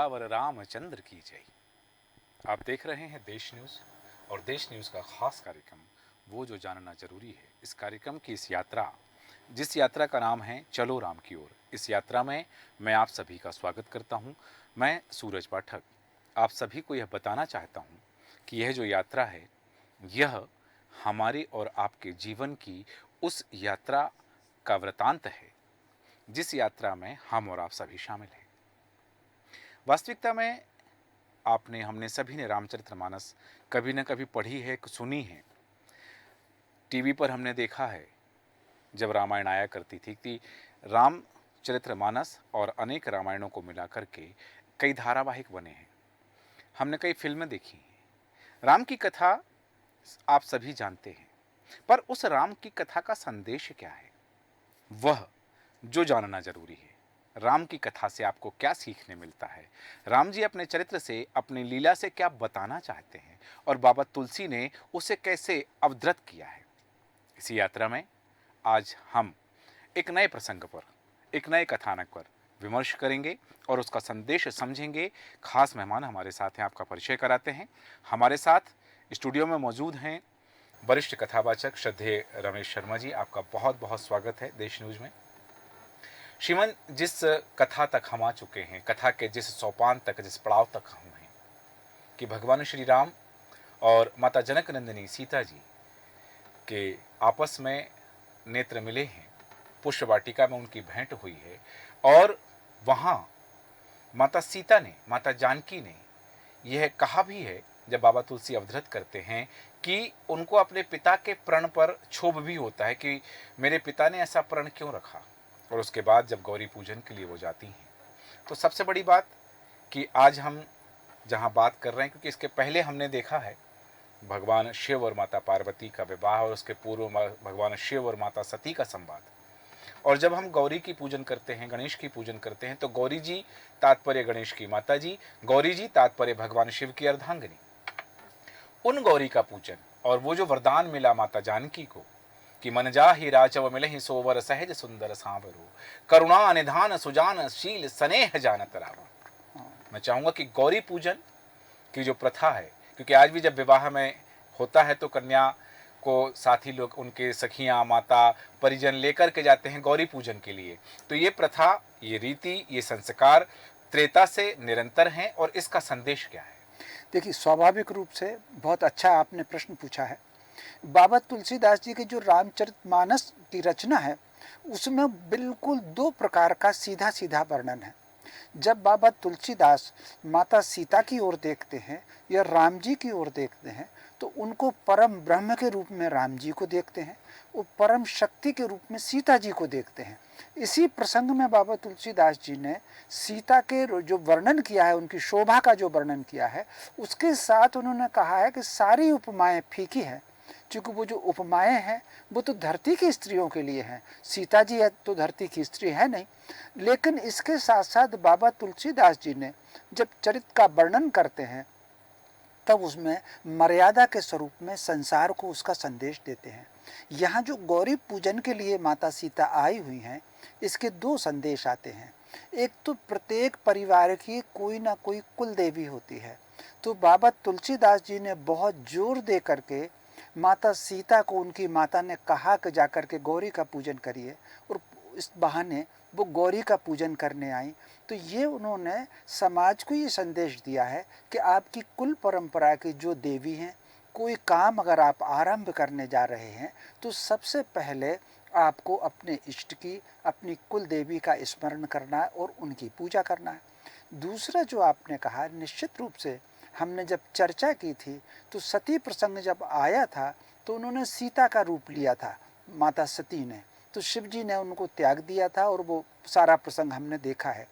सियावर रामचंद्र की जय। आप देख रहे हैं देश न्यूज़ और देश न्यूज़ का खास कार्यक्रम वो जो जानना जरूरी है। इस कार्यक्रम की इस यात्रा, जिस यात्रा का नाम है चलो राम की ओर, इस यात्रा में मैं आप सभी का स्वागत करता हूं। मैं सूरज पाठक आप सभी को यह बताना चाहता हूं कि यह जो यात्रा है यह हमारे और आपके जीवन की उस यात्रा का वृतांत है जिस यात्रा में हम और आप सभी शामिल हैं। वास्तविकता में हमने सभी ने रामचरितमानस कभी न कभी पढ़ी है, सुनी है, टीवी पर हमने देखा है। जब रामायण आया करती थी कि रामचरितमानस और अनेक रामायणों को मिलाकर के कई धारावाहिक बने हैं, हमने कई फिल्में देखी हैं। राम की कथा आप सभी जानते हैं, पर उस राम की कथा का संदेश क्या है, वह जो जानना जरूरी है। राम की कथा से आपको क्या सीखने मिलता है, राम जी अपने चरित्र से, अपनी लीला से क्या बताना चाहते हैं और बाबा तुलसी ने उसे कैसे अवधृत किया है। इसी यात्रा में आज हम एक नए प्रसंग पर, एक नए कथानक पर विमर्श करेंगे और उसका संदेश समझेंगे। खास मेहमान हमारे साथ हैं, आपका परिचय कराते हैं। हमारे साथ स्टूडियो में मौजूद हैं वरिष्ठ कथावाचक श्रद्धेय रमेश शर्मा जी। आपका बहुत बहुत स्वागत है देश न्यूज में। श्रीमान, जिस कथा तक हम आ चुके हैं, कथा के जिस सोपान तक, जिस पड़ाव तक हम हैं कि भगवान श्री राम और माता जनक नंदिनी सीता जी के आपस में नेत्र मिले हैं, पुष्प वाटिका में उनकी भेंट हुई है और वहाँ माता सीता ने, माता जानकी ने यह कहा भी है, जब बाबा तुलसी अवधृत करते हैं, कि उनको अपने पिता के प्रण पर क्षोभ भी होता है कि मेरे पिता ने ऐसा प्रण क्यों रखा। और उसके बाद जब गौरी पूजन के लिए वो जाती हैं, तो सबसे बड़ी बात कि आज हम जहाँ बात कर रहे हैं, क्योंकि इसके पहले हमने देखा है भगवान शिव और माता पार्वती का विवाह और उसके पूर्व भगवान शिव और माता सती का संवाद। और जब हम गौरी की पूजन करते हैं, गणेश की पूजन करते हैं, तो गौरी जी तात्पर्य गणेश की माता जी, गौरी जी तात्पर्य भगवान शिव की अर्धांगिनी। उन गौरी का पूजन और वो जो वरदान मिला माता जानकी को कि मन जाहि राचव मिलहि सोवर सहज सुंदर सांवरो, करुणा निधान सुजान शील स्नेह जानत रावण। मैं चाहूंगा कि गौरी पूजन की जो प्रथा है, क्योंकि आज भी जब विवाह में होता है तो कन्या को साथी लोग, उनके सखियां, माता, परिजन लेकर के जाते हैं गौरी पूजन के लिए। तो ये प्रथा, ये रीति, ये संस्कार त्रेता से निरंतर हैं और इसका संदेश क्या है? देखिए, स्वाभाविक रूप से बहुत अच्छा आपने प्रश्न पूछा है। बाबा तुलसीदास जी की जो रामचरितमानस की रचना है, उसमें बिल्कुल दो प्रकार का सीधा सीधा वर्णन है। जब बाबा तुलसीदास माता सीता की ओर देखते हैं या राम जी की ओर देखते हैं, तो उनको परम ब्रह्म के रूप में राम जी को देखते हैं, वो परम शक्ति के रूप में सीता जी को देखते हैं। इसी प्रसंग में बाबा तुलसीदास जी ने सीता के जो वर्णन किया है, उनकी शोभा का जो वर्णन किया है, उसके साथ उन्होंने कहा है कि सारी उपमाएं फीकी हैं, क्योंकि वो जो उपमाएं हैं वो तो धरती की स्त्रियों के लिए हैं। सीता जी तो धरती की स्त्री है नहीं। लेकिन इसके साथ साथ बाबा तुलसीदास जी ने जब चरित्र का वर्णन करते हैं, तब उसमें मर्यादा के स्वरूप में संसार को उसका संदेश देते हैं। यहाँ जो गौरी पूजन के लिए माता सीता आई हुई हैं, इसके दो संदेश आते हैं। एक तो प्रत्येक परिवार की कोई ना कोई कुल देवी होती है, तो बाबा तुलसीदास जी ने बहुत जोर दे करके माता सीता को, उनकी माता ने कहा कि जाकर के गौरी का पूजन करिए, और इस बहाने वो गौरी का पूजन करने आई। तो ये उन्होंने समाज को ये संदेश दिया है कि आपकी कुल परंपरा की जो देवी हैं, कोई काम अगर आप आरंभ करने जा रहे हैं, तो सबसे पहले आपको अपने इष्ट की, अपनी कुल देवी का स्मरण करना है और उनकी पूजा करना है। दूसरा जो आपने कहा, निश्चित रूप से हमने जब चर्चा की थी, तो सती प्रसंग जब आया था तो उन्होंने सीता का रूप लिया था, माता सती ने, तो शिव जी ने उनको त्याग दिया था और वो सारा प्रसंग हमने देखा है।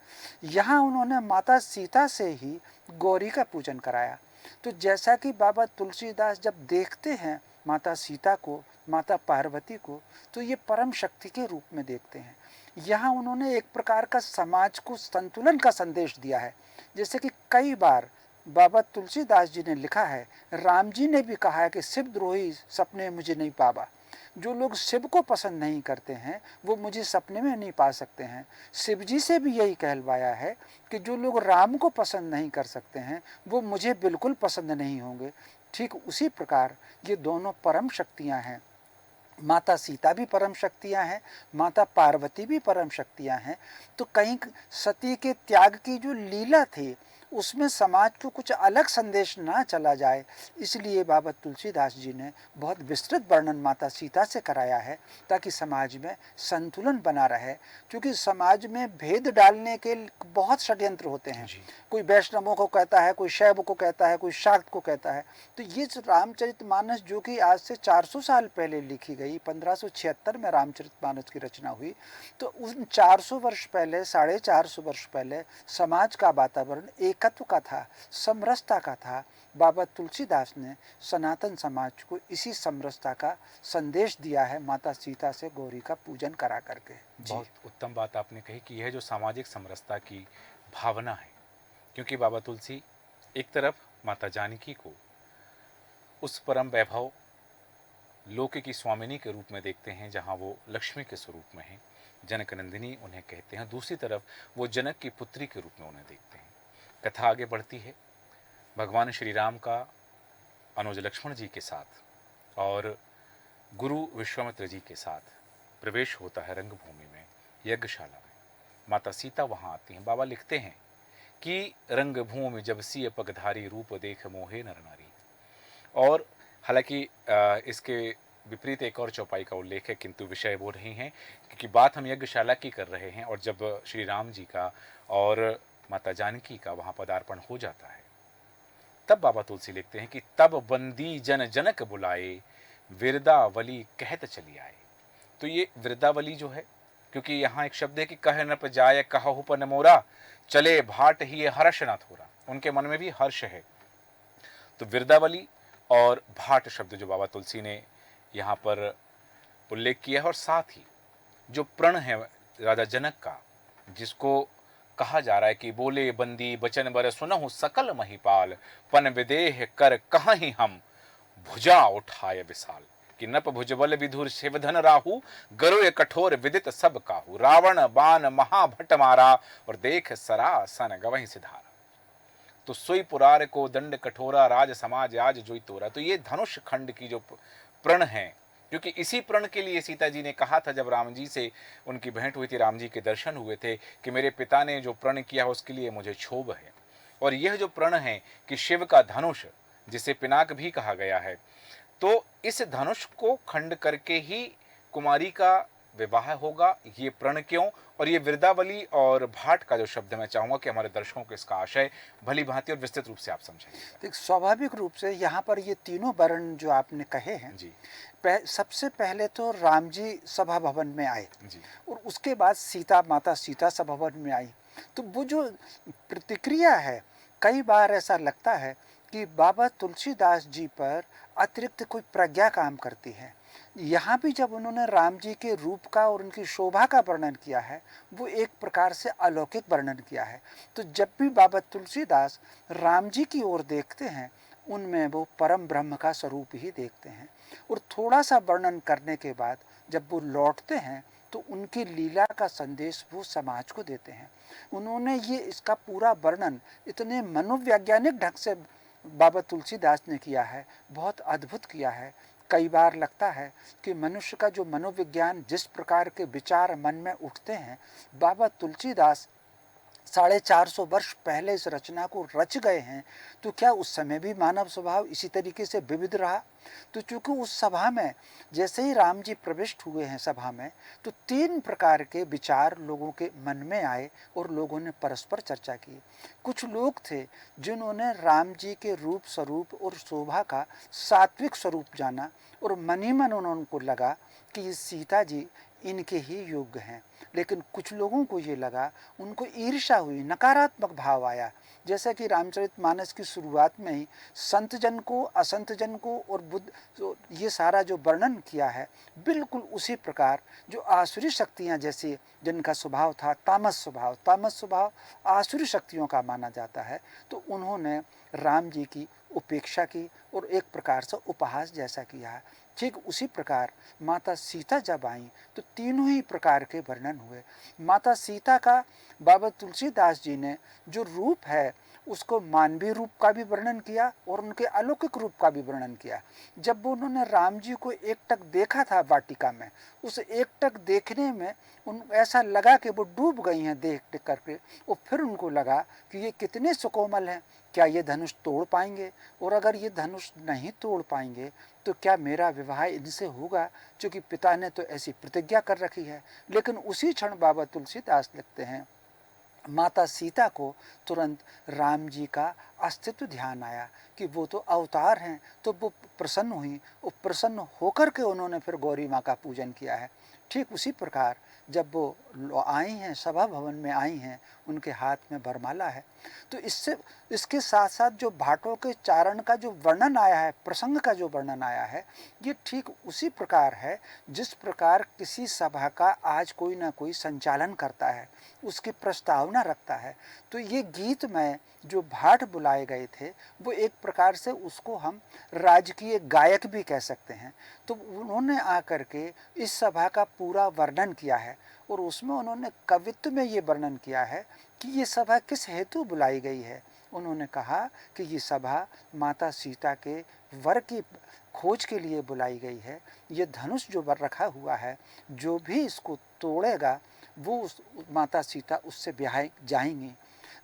यहाँ उन्होंने माता सीता से ही गौरी का पूजन कराया। तो जैसा कि बाबा तुलसीदास जब देखते हैं माता सीता को, माता पार्वती को, तो ये परम शक्ति के रूप में देखते हैं। यहाँ उन्होंने एक प्रकार का समाज को संतुलन का संदेश दिया है। जैसे कि कई बार बाबा तुलसीदास जी ने लिखा है, राम जी ने भी कहा है कि शिवद्रोही सपने मुझे नहीं पावा। जो लोग शिव को पसंद नहीं करते हैं वो मुझे सपने में नहीं पा सकते हैं। शिव जी से भी यही कहलवाया है कि जो लोग राम को पसंद नहीं कर सकते हैं वो मुझे बिल्कुल पसंद नहीं होंगे। ठीक उसी प्रकार ये दोनों परम शक्तियाँ हैं। माता सीता भी परम शक्तियाँ हैं, माता पार्वती भी परम शक्तियाँ हैं। तो कहीं सती के त्याग की जो लीला थी उसमें समाज को कुछ अलग संदेश ना चला जाए, इसलिए बाबा तुलसीदास जी ने बहुत विस्तृत वर्णन माता सीता से कराया है ताकि समाज में संतुलन बना रहे। क्योंकि समाज में भेद डालने के बहुत षड्यंत्र होते हैं। कोई वैष्णवों को कहता है, कोई शैव को कहता है, कोई शाक्त को कहता है। तो ये रामचरितमानस जो कि आज से 400 साल पहले लिखी गई, 1576 में रामचरितमानस की रचना हुई, तो उन 400 वर्ष पहले, 450 वर्ष पहले समाज का वातावरण एकत्व का था, समरसता का था। बाबा तुलसीदास ने सनातन समाज को इसी समरसता का संदेश दिया है माता सीता से गौरी का पूजन करा करके। बहुत उत्तम बात आपने कही कि यह जो सामाजिक समरसता की भावना है, क्योंकि बाबा तुलसी एक तरफ माता जानकी को उस परम वैभव लोके की स्वामिनी के रूप में देखते हैं जहां वो लक्ष्मी के स्वरूप में हैं, जनक नंदिनी उन्हें कहते हैं। दूसरी तरफ वो जनक की पुत्री के रूप में उन्हें देखते हैं। कथा आगे बढ़ती है। भगवान श्री राम का अनुज लक्ष्मण जी के साथ और गुरु विश्वामित्र जी के साथ प्रवेश होता है रंगभूमि में, यज्ञशाला में। माता सीता वहाँ आती हैं। बाबा लिखते हैं कि रंगभूमि जब सिय पगधारी रूप देख मोहे नर नारी। और हालांकि इसके विपरीत एक और चौपाई का उल्लेख है, किंतु विषय वो नहीं है, क्योंकि बात हम यज्ञशाला की कर रहे हैं। और जब श्री राम जी का और माता जानकी का वहाँ पदार्पण हो जाता है, तब बाबा तुलसी लिखते हैं कि तब बंदी जन जनक बुलाए, विरदावली कहत चली आए। तो ये विरदावली जो है, क्योंकि यहाँ एक शब्द है कि कह नप जाय कहु पन मोरा, चले भाट ही हर्ष न थोरा। उनके मन में भी हर्ष है। तो विरदावली और भाट शब्द जो बाबा तुलसी ने यहाँ पर उल्लेख किया है, और साथ ही जो प्रण है राजा जनक का, जिसको कहा जा रहा है कि बोले बंदी बचन बर सुनहु सकल महिपाल, पन विदेह कर कहीं हम भुजा उठाए विशाल। कि नप भुजबल विधुर शिवधन राहु, गरुड़ कठोर विदित सब काहू। रावण बाण महाभट मारा, और देख सरासन गवहीं सिधारा। तो सोई पुरार को दंड कठोरा, राज समाज आज जोई तोरा। तो ये धनुष खंड की जो प्रण है, क्योंकि इसी प्रण के लिए सीता जी ने कहा था जब राम जी से उनकी भेंट हुई थी, राम जी के दर्शन हुए थे, कि मेरे पिता ने जो प्रण किया उसके लिए मुझे क्षोभ है। और यह जो प्रण है कि शिव का धनुष, जिसे पिनाक भी कहा गया है, तो इस धनुष को खंड करके ही कुमारी का विवाह होगा। ये प्रण क्यों? और ये विरदावली और भाट का जो शब्द, मैं चाहूंगा कि हमारे दर्शकों को इसका आशय भली भांति और विस्तृत रूप से आप समझेंगे। स्वाभाविक रूप से यहाँ पर ये तीनों वर्ण जो आपने कहे हैं जी, सबसे पहले तो राम जी सभा भवन में आए जी, और उसके बाद सीता, माता सीता सभा भवन में आई। तो वो जो प्रतिक्रिया है, कई बार ऐसा लगता है कि बाबा तुलसीदास जी पर अतिरिक्त कोई प्रज्ञा काम करती है। यहाँ भी जब उन्होंने राम जी के रूप का और उनकी शोभा का वर्णन किया है, वो एक प्रकार से अलौकिक वर्णन किया है। तो जब भी बाबा तुलसीदास राम जी की ओर देखते हैं, उनमें वो परम ब्रह्म का स्वरूप ही देखते हैं। और थोड़ा सा वर्णन करने के बाद जब वो लौटते हैं तो उनकी लीला का संदेश वो समाज को देते हैं। उन्होंने ये इसका पूरा वर्णन इतने मनोवैज्ञानिक ढंग से बाबा तुलसीदास ने किया है, बहुत अद्भुत किया है। कई बार लगता है कि मनुष्य का जो मनोविज्ञान, जिस प्रकार के विचार मन में उठते हैं, बाबा तुलसीदास 450 वर्ष पहले इस रचना को रच गए हैं। तो क्या उस समय भी मानव स्वभाव इसी तरीके से विविध रहा? तो चूंकि उस सभा में जैसे ही राम जी प्रविष्ट हुए हैं सभा में, तो 3 प्रकार के विचार लोगों के मन में आए और लोगों ने परस्पर चर्चा की। कुछ लोग थे जिन्होंने राम जी के रूप स्वरूप और शोभा का सात्विक स्वरूप जाना और मन ही मन उनको लगा कि सीता जी इनके ही योग्य हैं। लेकिन कुछ लोगों को ये लगा, उनको ईर्ष्या हुई, नकारात्मक भाव आया। जैसा कि रामचरितमानस की शुरुआत में ही संत जन को, असंत जन को और बुद्ध, ये सारा जो वर्णन किया है, बिल्कुल उसी प्रकार जो आसुरी शक्तियाँ, जैसे जिनका स्वभाव था तामस स्वभाव, तामस स्वभाव आसुरी शक्तियों का माना जाता है, तो उन्होंने राम जी की उपेक्षा की और एक प्रकार से उपहास जैसा किया है। ठीक उसी प्रकार माता सीता जब आई तो तीनों ही प्रकार के वर्णन हुए। माता सीता का बाबा तुलसीदास जी ने जो रूप है उसको मानवीय रूप का भी वर्णन किया और उनके अलौकिक रूप का भी वर्णन किया। जब वो उन्होंने राम जी को एकटक देखा था वाटिका में, उस एकटक देखने में उन ऐसा लगा कि वो डूब गई हैं देख करके। और फिर उनको लगा कि ये कितने सुकोमल हैं, क्या ये धनुष तोड़ पाएंगे, और अगर ये धनुष नहीं तोड़ पाएंगे तो क्या मेरा विवाह इनसे होगा, क्योंकि पिता ने तो ऐसी प्रतिज्ञा कर रखी है। लेकिन उसी क्षण बाबा तुलसीदास लिखते हैं माता सीता को तुरंत राम जी का अस्तित्व ध्यान आया कि वो तो अवतार हैं। तो वो प्रसन्न हुई और प्रसन्न होकर के उन्होंने फिर गौरी माँ का पूजन किया है। ठीक उसी प्रकार जब वो आई हैं, सभा भवन में आई हैं, उनके हाथ में वरमाला है। तो इसके साथ साथ जो भाटों के चारण का जो वर्णन आया है, प्रसंग का जो वर्णन आया है, ये ठीक उसी प्रकार है जिस प्रकार किसी सभा का आज कोई ना कोई संचालन करता है, उसकी प्रस्तावना रखता है। तो ये गीत में जो भाट बुलाए गए थे वो एक प्रकार से उसको हम राजकीय गायक भी कह सकते हैं। तो उन्होंने आकर के इस सभा का पूरा वर्णन किया है और उसमें उन्होंने कवित्व में ये वर्णन किया है कि ये सभा किस हेतु बुलाई गई है। उन्होंने कहा कि ये सभा माता सीता के वर की खोज के लिए बुलाई गई है। ये धनुष जो वर रखा हुआ है, जो भी इसको तोड़ेगा वो उस माता सीता उससे ब्याह जाएंगी।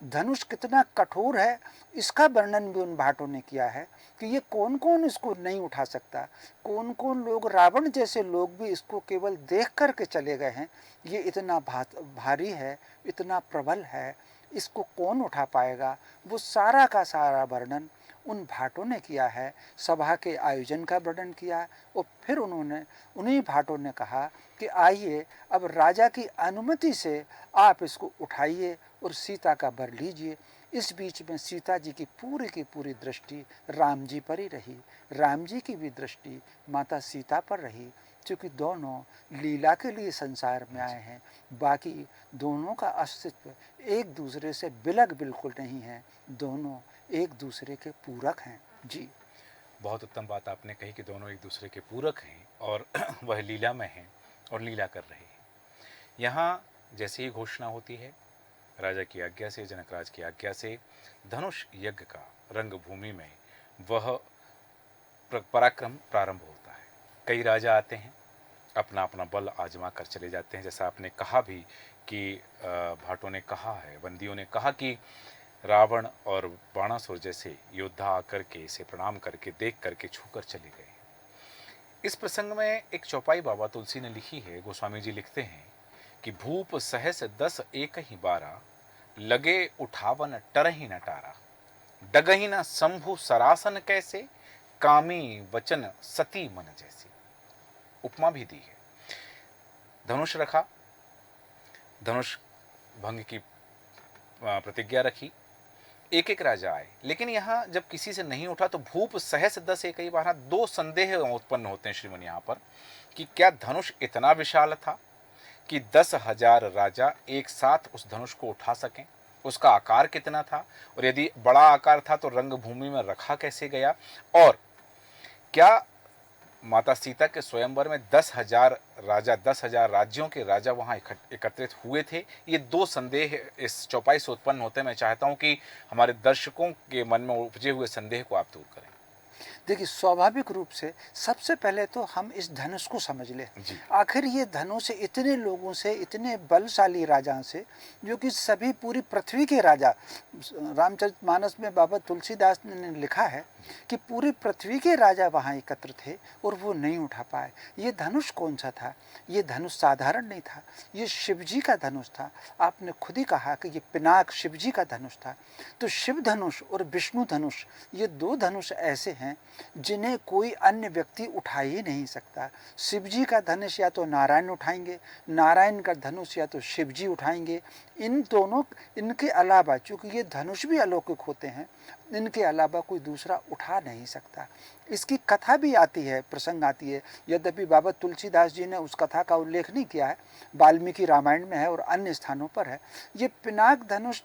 धनुष कितना कठोर है इसका वर्णन भी उन भाटों ने किया है कि ये कौन कौन इसको नहीं उठा सकता, कौन कौन लोग, रावण जैसे लोग भी इसको केवल देख कर के चले गए हैं। ये इतना भारी है, इतना प्रबल है, इसको कौन उठा पाएगा। वो सारा का सारा वर्णन उन भाटों ने किया है। सभा के आयोजन का वर्णन किया और फिर उन्हीं भाटों ने कहा कि आइए अब राजा की अनुमति से आप इसको उठाइए और सीता का वर लीजिए। इस बीच में सीता जी की पूरी दृष्टि राम जी पर ही रही, राम जी की भी दृष्टि माता सीता पर रही, क्योंकि दोनों लीला के लिए संसार में आए हैं। बाकी दोनों का अस्तित्व एक दूसरे से बिल्कुल नहीं है, दोनों एक दूसरे के पूरक हैं। जी, बहुत उत्तम बात आपने कही कि दोनों एक दूसरे के पूरक हैं और वह लीला में हैं और लीला कर रहे हैं। यहाँ जैसे ही घोषणा होती है राजा की आज्ञा से, जनकराज की आज्ञा से, धनुष यज्ञ का रंगभूमि में वह पराक्रम प्रारंभ होता है। कई राजा आते हैं, अपना अपना बल आजमा कर चले जाते हैं। जैसा आपने कहा भी कि भाटों ने कहा है, बंदियों ने कहा कि रावण और बाणासुर जैसे योद्धा आकर के इसे प्रणाम करके, देख करके, छू कर चले गए। इस प्रसंग में एक चौपाई बाबा तुलसी ने लिखी है। गोस्वामी जी लिखते हैं कि भूप सहस 10 एक ही 12, लगे उठावन टरही न टारा, डगही न शंभु सरासन कैसे, कामी वचन सती मन जैसे। उपमा भी दी है। धनुष रखा, धनुष भंग की प्रतिज्ञा रखी, एक एक राजा आए, लेकिन यहां जब किसी से नहीं उठा तो भूप सहस 10 एक ही 12, दो संदेह उत्पन्न होते हैं श्रीमन यहां पर कि क्या धनुष इतना विशाल था कि 10,000 राजा एक साथ उस धनुष को उठा सकें, उसका आकार कितना था, और यदि बड़ा आकार था तो रंगभूमि में रखा कैसे गया, और क्या माता सीता के स्वयंवर में 10,000 राजा, 10,000 राज्यों के राजा वहां एकत्रित हुए थे। ये दो संदेह इस चौपाई से उत्पन्न होते हैं। मैं चाहता हूं कि हमारे दर्शकों के मन में उपजे हुए संदेह को आप दूर करें। देखिए, स्वाभाविक रूप से सबसे पहले तो हम इस धनुष को समझ लें। आखिर ये धनुष इतने लोगों से, इतने बलशाली राजा से, जो कि सभी पूरी पृथ्वी के राजा, रामचरितमानस में बाबा तुलसीदास ने लिखा है कि पूरी पृथ्वी के राजा वहाँ एकत्र थे और वो नहीं उठा पाए। ये धनुष कौन सा था? ये धनुष साधारण नहीं था, ये शिव जी का धनुष था। आपने खुद ही कहा कि ये पिनाक शिव जी का धनुष था। तो शिव धनुष और विष्णु धनुष, ये दो धनुष ऐसे हैं जिन्हें कोई अन्य व्यक्ति उठा ही नहीं सकता। शिव जी का धनुष या तो नारायण उठाएंगे, नारायण का धनुष या तो शिव जी उठाएंगे। इन दोनों, इनके अलावा, चूंकि ये धनुष भी अलौकिक होते हैं, इनके अलावा कोई दूसरा उठा नहीं सकता। इसकी कथा भी आती है, प्रसंग आती है, यद्यपि बाबा तुलसीदास जी ने उस कथा का उल्लेख नहीं किया है, वाल्मीकि रामायण में है और अन्य स्थानों पर है। ये पिनाक धनुष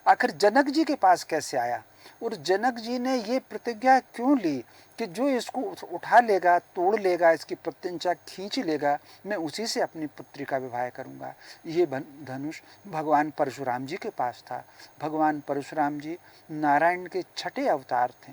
आखिर जनक जी के पास कैसे आया? और जनक जी ने ये प्रतिज्ञा क्यों ली कि जो इसको उठा लेगा, तोड़ लेगा, इसकी प्रत्यंचा खींच लेगा, मैं उसी से अपनी पुत्री का विवाह करूंगा। ये धनुष भगवान परशुराम जी के पास था। भगवान परशुराम जी नारायण के छठे अवतार थे।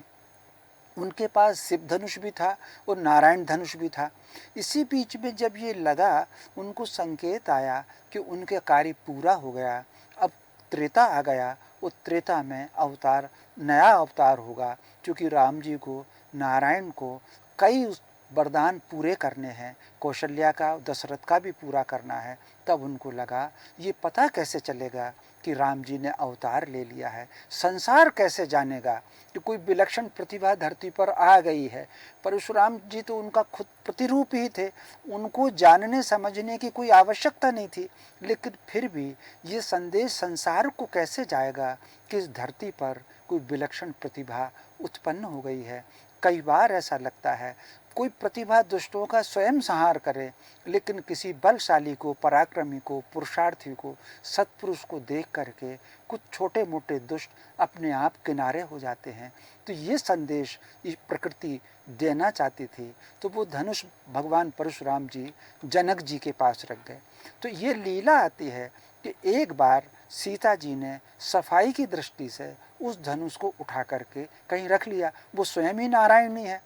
उनके पास शिव धनुष भी था और नारायण धनुष भी था। इसी बीच में जब ये लगा, उनको संकेत आया कि उनके कार्य पूरा हो गया, अब त्रेता आ गया, और त्रेता में अवतार, नया अवतार होगा, क्योंकि राम जी को, नारायण को कई वरदान पूरे करने हैं, कौशल्या का, दशरथ का भी पूरा करना है। तब उनको लगा ये पता कैसे चलेगा कि राम जी ने अवतार ले लिया है, संसार कैसे जानेगा कि कोई विलक्षण प्रतिभा धरती पर आ गई है। परशुराम जी तो उनका खुद प्रतिरूप ही थे, उनको जानने समझने की कोई आवश्यकता नहीं थी, लेकिन फिर भी ये संदेश संसार को कैसे जाएगा कि इस धरती पर कोई विलक्षण प्रतिभा उत्पन्न हो गई है। कई बार ऐसा लगता है कोई प्रतिभा दुष्टों का स्वयं संहार करे, लेकिन किसी बलशाली को, पराक्रमी को, पुरुषार्थी को, सत्पुरुष को देख करके कुछ छोटे मोटे दुष्ट अपने आप किनारे हो जाते हैं। तो ये संदेश ये प्रकृति देना चाहती थी, तो वो धनुष भगवान परशुराम जी जनक जी के पास रख गए। तो ये लीला आती है कि एक बार सीता जी ने सफाई की दृष्टि से उस धनुष को उठा करके कहीं रख लिया। वो स्वयं ही नारायणी है,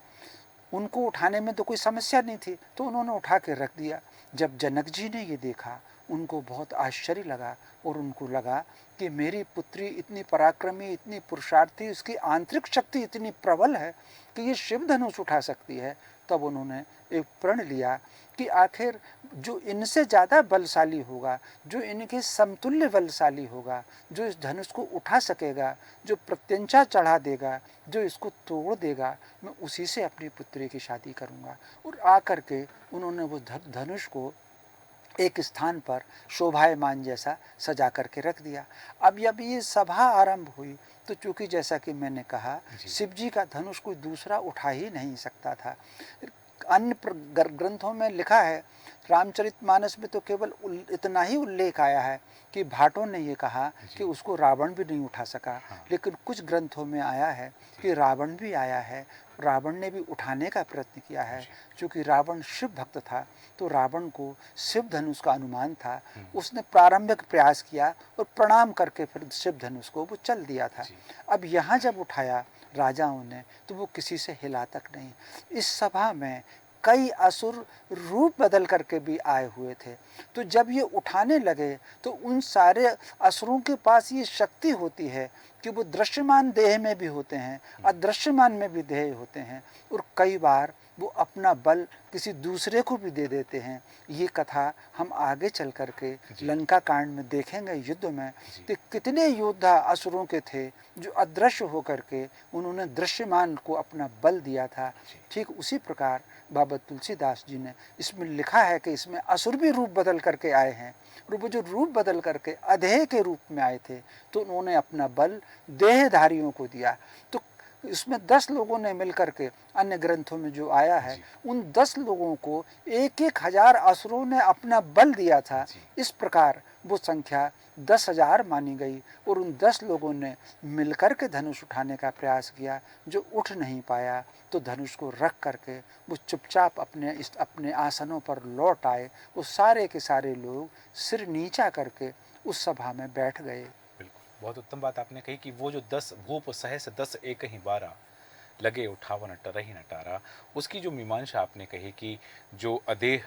उनको उठाने में तो कोई समस्या नहीं थी, तो उन्होंने उठा के रख दिया। जब जनक जी ने ये देखा, उनको बहुत आश्चर्य लगा, और उनको लगा कि मेरी पुत्री इतनी पराक्रमी, इतनी पुरुषार्थी, उसकी आंतरिक शक्ति इतनी प्रबल है कि ये शिव धनुष उठा सकती है। तब उन्होंने एक प्रण लिया कि आखिर जो इनसे ज़्यादा बलशाली होगा, जो इनके समतुल्य बलशाली होगा, जो इस धनुष को उठा सकेगा, जो प्रत्यंचा चढ़ा देगा, जो इसको तोड़ देगा, मैं उसी से अपनी पुत्री की शादी करूँगा। और आकर के उन्होंने वो धनुष को एक स्थान पर शोभायमान जैसा सजा करके रख दिया। अब जब ये सभा आरंभ हुई, तो चूंकि जैसा कि मैंने कहा, शिव जी का धनुष कोई दूसरा उठा ही नहीं सकता था। अन्य ग्रंथों में लिखा है, रामचरितमानस में तो केवल इतना ही उल्लेख आया है कि भाटों ने ये कहा कि उसको रावण भी नहीं उठा सका। हाँ। लेकिन कुछ ग्रंथों में आया है कि रावण भी आया है, रावण ने भी उठाने का प्रयत्न किया है। क्योंकि रावण शिव भक्त था, तो रावण को शिव धनुष का अनुमान था। उसने प्रारंभिक प्रयास किया और प्रणाम करके फिर शिव धनुष को वो चल दिया था। अब यहाँ जब उठाया राजाओं ने, तो वो किसी से हिला तक नहीं। इस सभा में कई असुर रूप बदल करके भी आए हुए थे। तो जब ये उठाने लगे, तो उन सारे असुरों के पास ये शक्ति होती है कि वो दृश्यमान देह में भी होते हैं, अदृश्यमान में भी देह होते हैं, और कई बार वो अपना बल किसी दूसरे को भी दे देते हैं। ये कथा हम आगे चल करके लंका कांड में देखेंगे, युद्ध में, कि कितने योद्धा असुरों के थे जो अदृश्य होकर के उन्होंने दृश्यमान को अपना बल दिया था। ठीक उसी प्रकार बाबा तुलसीदास जी ने इसमें लिखा है कि इसमें असुर भी रूप बदल करके आए हैं, और वो जो रूप बदल करके अधेय के रूप में आए थे, तो उन्होंने अपना बल देहधारियों को दिया। तो इसमें 10 लोगों ने मिलकर के, अन्य ग्रंथों में जो आया है, उन 10 लोगों को 1,000 असुरों ने अपना बल दिया था। इस प्रकार वो संख्या 10,000 मानी गई, और उन 10 लोगों ने मिलकर के धनुष उठाने का प्रयास किया। जो उठ नहीं पाया, तो धनुष को रख करके वो चुपचाप अपने आसनों पर लौट आए। वो सारे के सारे लोग सिर नीचा करके उस सभा में बैठ गए। बहुत उत्तम बात आपने कही कि वो जो 10 भूप सहस 10 एक ही 12 लगे उठावन टरहि न टारा, उसकी जो मीमांसा आपने कही कि जो अदेह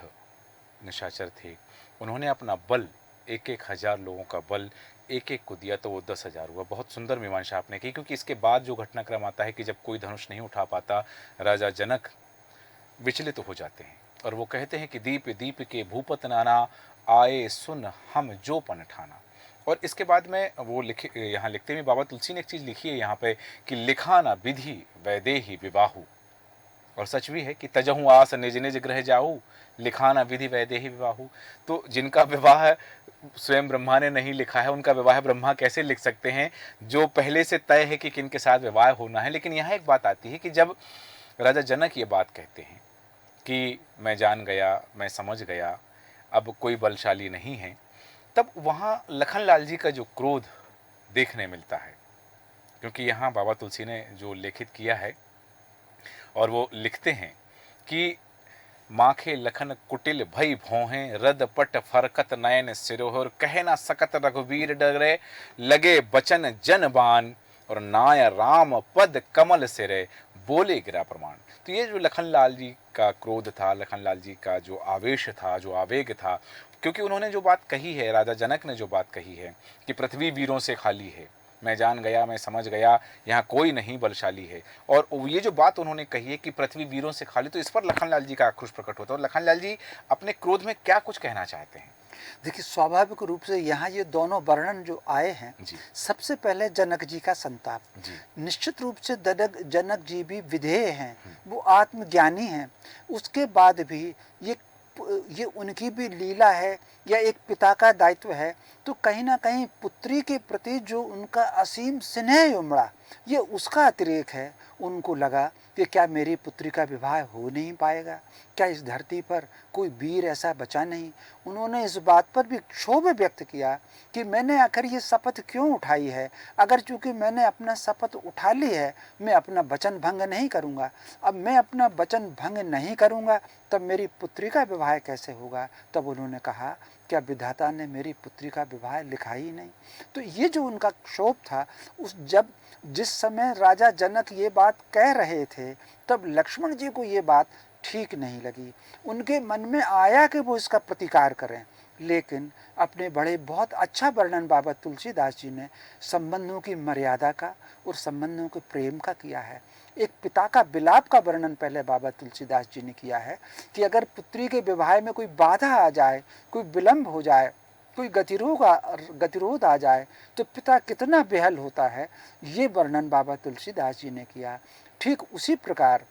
निशाचर थे, उन्होंने अपना बल 1,000 लोगों का बल एक एक को दिया, तो वो 10,000 हुआ। बहुत सुंदर मीमांसा आपने की, क्योंकि इसके बाद जो घटनाक्रम आता है कि जब कोई धनुष नहीं उठा पाता, राजा जनक विचलित हो जाते हैं, और वो कहते हैं कि दीप दीप के भूपत नाना, आए सुन हम जो पन ठाना। और इसके बाद में वो यहाँ लिखते हैं, बाबा तुलसी ने एक चीज़ लिखी है यहाँ पे कि लिखाना विधि वैदेही विवाहु, और सच भी है कि तजहु आस निज निज ग्रह जाऊ, लिखाना विधि वैदेही विवाहु। तो जिनका विवाह स्वयं ब्रह्मा ने नहीं लिखा है, उनका विवाह ब्रह्मा कैसे लिख सकते हैं, जो पहले से तय है कि किनके साथ विवाह होना है। लेकिन यहाँ एक बात आती है कि जब राजा जनक ये बात कहते हैं कि मैं जान गया, मैं समझ गया, अब कोई बलशाली नहीं है, तब वहाँ लखनलाल जी का जो क्रोध देखने मिलता है क्योंकि यहाँ बाबा तुलसी ने जो लिखित किया है और वो लिखते हैं कि माखे लखन कुटिल भई भौहें रद पट फरकत नयन सिरोहर कह ना सकत रघुवीर डरे लगे बचन जन बान और नाय राम पद कमल सिरे बोले गिरा प्रमाण। तो ये जो लखनलाल जी का क्रोध था, लखनलाल जी का जो आवेश था, जो आवेग था, क्योंकि उन्होंने जो बात कही है, राजा जनक ने जो बात कही है कि पृथ्वी वीरों से खाली है, मैं जान गया, मैं समझ गया, यहाँ कोई नहीं बलशाली है, और ये जो बात उन्होंने कही है कि पृथ्वी वीरों से खाली, तो इस पर लखनलाल जी का आक्रोश प्रकट होता है। और लखनलाल जी अपने क्रोध में क्या कुछ कहना चाहते हैं? देखिए, स्वाभाविक रूप से यहाँ ये दोनों वर्णन जो आए हैं, जी सबसे पहले जनक जी का संताप। जी निश्चित रूप से जनक जी भी विधेय हैं, वो आत्मज्ञानी हैं, उसके बाद भी ये उनकी भी लीला है या एक पिता का दायित्व है। तो कहीं ना कहीं पुत्री के प्रति जो उनका असीम स्नेह उमड़ा, ये उसका अतिरेक है। उनको लगा कि क्या मेरी पुत्री का विवाह हो नहीं पाएगा, क्या इस धरती पर कोई वीर ऐसा बचा नहीं। उन्होंने इस बात पर भी क्षोभ व्यक्त किया कि मैंने आखिर ये शपथ क्यों उठाई है। अगर चूंकि मैंने अपना शपथ उठा ली है, मैं अपना वचन भंग नहीं करूँगा। अब मैं अपना वचन भंग नहीं करूँगा तब मेरी पुत्री का विवाह कैसे होगा। तब उन्होंने कहा, क्या विधाता ने मेरी पुत्री का विवाह लिखा ही नहीं। तो ये जो उनका क्षोभ था, जिस समय राजा जनक ये बात कह रहे थे, तब लक्ष्मण जी को ये बात ठीक नहीं लगी। उनके मन में आया कि वो इसका प्रतिकार करें, लेकिन अपने बड़े बहुत अच्छा वर्णन बाबा तुलसीदास जी ने संबंधों की मर्यादा का और संबंधों के प्रेम का किया है। एक पिता का विलाप का वर्णन पहले बाबा तुलसीदास जी ने किया है कि अगर पुत्री के विवाह में कोई बाधा आ जाए, कोई विलंब हो जाए, कोई गतिरोध आ जाए, तो पिता कितना बेहल होता है। ये वर्णन बाबा तुलसीदास जी ने किया। ठीक उसी प्रकार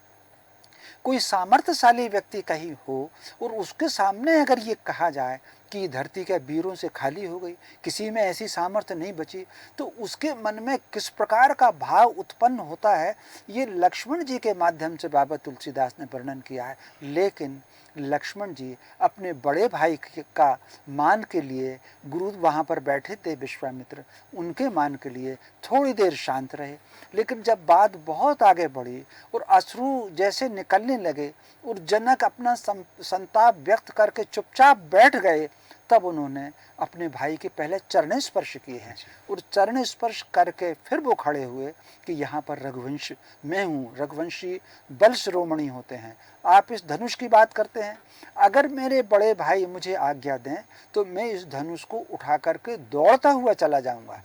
कोई सामर्थ्यशाली व्यक्ति कहीं हो और उसके सामने अगर ये कहा जाए कि धरती के वीरों से खाली हो गई, किसी में ऐसी सामर्थ्य नहीं बची, तो उसके मन में किस प्रकार का भाव उत्पन्न होता है, ये लक्ष्मण जी के माध्यम से बाबा तुलसीदास ने वर्णन किया है। लेकिन लक्ष्मण जी अपने बड़े भाई का मान के लिए, गुरु वहाँ पर बैठे थे विश्वामित्र, उनके मान के लिए थोड़ी देर शांत रहे। लेकिन जब बात बहुत आगे बढ़ी और अश्रु जैसे निकलने लगे और जनक अपना संताप व्यक्त करके चुपचाप बैठ गए, तब उन्होंने अपने भाई के पहले चरण स्पर्श किए हैं और चरण स्पर्श करके फिर वो खड़े हुए कि यहाँ पर रघुवंश मैं हूँ, रघुवंशी बल शिरोमणि होते हैं, आप इस धनुष की बात करते हैं, अगर मेरे बड़े भाई मुझे आज्ञा दें तो मैं इस धनुष को उठा करके दौड़ता हुआ चला जाऊंगा।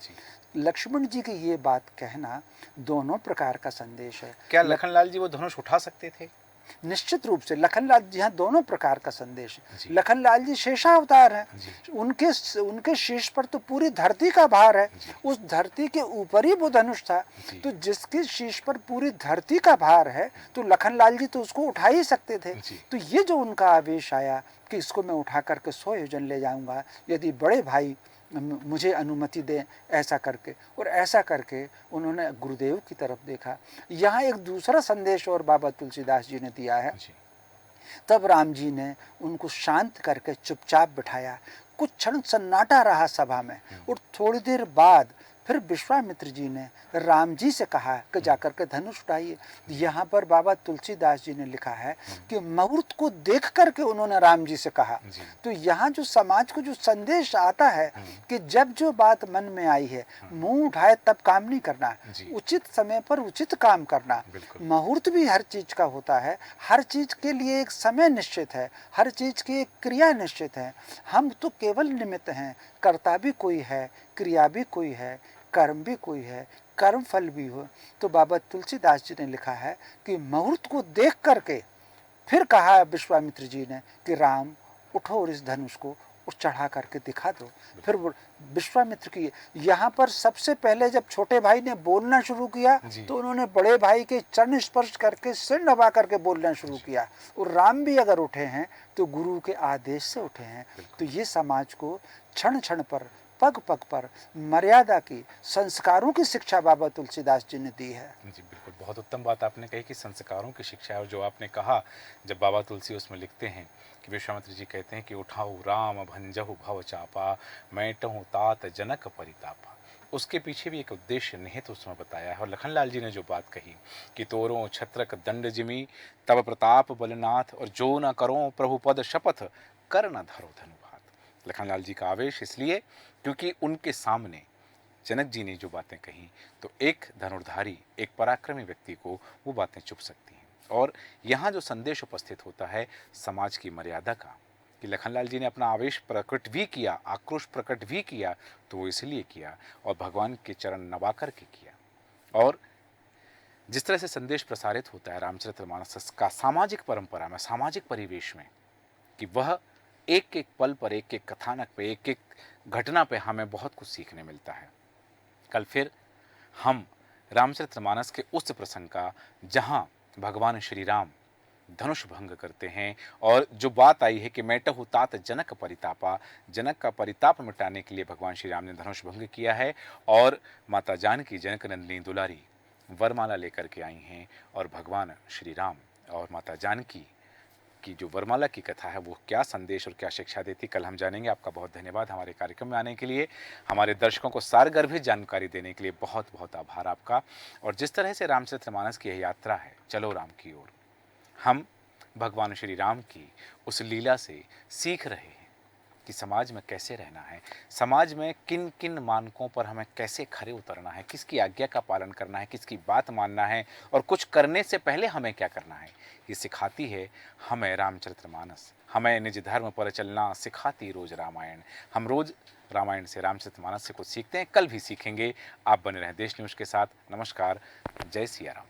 लक्ष्मण जी की ये बात कहना दोनों प्रकार का संदेश है। क्या लखनलाल जी वो धनुष उठा सकते थे? निश्चित रूप से लखनलाल जी, यहाँ दोनों प्रकार का संदेश है। लखनलाल जी शेषावतार हैं, उनके शीश पर तो पूरी धरती का भार है, उस धरती के ऊपर ही वो धनुष था। तो जिसके शीश पर पूरी धरती का भार है, तो लखनलाल जी तो उसको उठा ही सकते थे। तो ये जो उनका आवेश आया कि इसको मैं उठा करके 100 योजन ले जाऊंगा, यदि बड़े भाई मुझे अनुमति दें, ऐसा करके, और ऐसा करके उन्होंने गुरुदेव की तरफ देखा। यहाँ एक दूसरा संदेश और बाबा तुलसीदास जी ने दिया है। तब राम जी ने उनको शांत करके चुपचाप बिठाया। कुछ क्षण सन्नाटा रहा सभा में, और थोड़ी देर बाद फिर विश्वामित्र जी ने राम जी से कहा कि जाकर के धनुष उठाइए। यहाँ पर बाबा तुलसीदास जी ने लिखा है कि मुहूर्त को देख करके उन्होंने राम जी से कहा। तो यहाँ जो समाज को जो संदेश आता है कि जब जो बात मन में आई है, मुंह उठाए तब काम नहीं करना, उचित समय पर उचित काम करना। मुहूर्त भी हर चीज का होता है, हर चीज के लिए एक समय निश्चित है, हर चीज की एक क्रिया निश्चित है। हम तो केवल निमित्त हैं, कर्ता भी कोई है, क्रिया भी कोई है, कर्म भी कोई है, कर्म फल भी हो। तो बाबा तुलसीदास जी ने लिखा है कि मुहूर्त को देख करके फिर कहा विश्वामित्र जी ने कि राम उठो और इस धनुष को चढ़ा करके दिखा दो। फिर विश्वामित्र की यहाँ पर सबसे पहले जब छोटे भाई ने बोलना शुरू किया तो उन्होंने बड़े भाई के चरण स्पर्श करके सिर नभा करके बोलना शुरू किया। और राम भी अगर उठे हैं तो गुरु के आदेश से उठे हैं। तो ये समाज को क्षण क्षण पर, पग पग पर मर्यादा की, संस्कारों की शिक्षा बाबा तुलसीदास जी ने दी है। जी बिल्कुल, बहुत उत्तम बात आपने कही कि संस्कारों की शिक्षा है। और जो आपने कहा, जब बाबा तुलसी उसमें लिखते हैं कि विश्वामित्र जी कहते हैं कि उठाऊ राम भंजहु भव चापा, मैटहु तात जनक परितापा। उसके पीछे भी एक उद्देश्य निहित उसमें बताया है। और लखनलाल जी ने जो बात कही कि तोरों छत्रक दंड जिमी तब प्रताप बलनाथ और जो न करो प्रभु पद शपथ कर न धरो धनुभात। लखनलाल जी का आवेश इसलिए क्योंकि उनके सामने जनक जी ने जो बातें कही तो एक धनुर्धारी, एक पराक्रमी व्यक्ति को वो बातें चुभ सकती हैं। और यहाँ जो संदेश उपस्थित होता है समाज की मर्यादा का, कि लखनलाल जी ने अपना आवेश प्रकट भी किया, आक्रोश प्रकट भी किया, तो वो इसलिए किया और भगवान के चरण नवा कर के किया। और जिस तरह से संदेश प्रसारित होता है रामचरितमानस का सामाजिक परंपरा में, सामाजिक परिवेश में, कि वह एक एक पल पर, एक एक कथानक पे, एक एक घटना पे हमें बहुत कुछ सीखने मिलता है। कल फिर हम रामचरितमानस के उस प्रसंग का जहां भगवान श्री राम धनुष भंग करते हैं, और जो बात आई है कि मैटहु तात जनक परितापा, जनक का परिताप मिटाने के लिए भगवान श्री राम ने धनुष भंग किया है, और माता जानकी जनक नंदिनी दुलारी वरमाला लेकर के आई हैं, और भगवान श्री राम और माता जानकी की जो वरमाला की कथा है वो क्या संदेश और क्या शिक्षा देती, कल हम जानेंगे। आपका बहुत धन्यवाद हमारे कार्यक्रम में आने के लिए, हमारे दर्शकों को सारगर्भित जानकारी देने के लिए बहुत बहुत आभार आपका। और जिस तरह से रामचरितमानस की यह यात्रा है चलो राम की ओर, हम भगवान श्री राम की उस लीला से सीख रहे हैं कि समाज में कैसे रहना है, समाज में किन किन मानकों पर हमें कैसे खरे उतरना है, किसकी आज्ञा का पालन करना है, किसकी बात मानना है, और कुछ करने से पहले हमें क्या करना है, ये सिखाती है हमें रामचरितमानस। हमें निज धर्म पर चलना सिखाती रोज रामायण। हम रोज रामायण से, रामचरितमानस से कुछ सीखते हैं, कल भी सीखेंगे। आप बने रहें देश न्यूज़ के साथ। नमस्कार, जय सिया राम।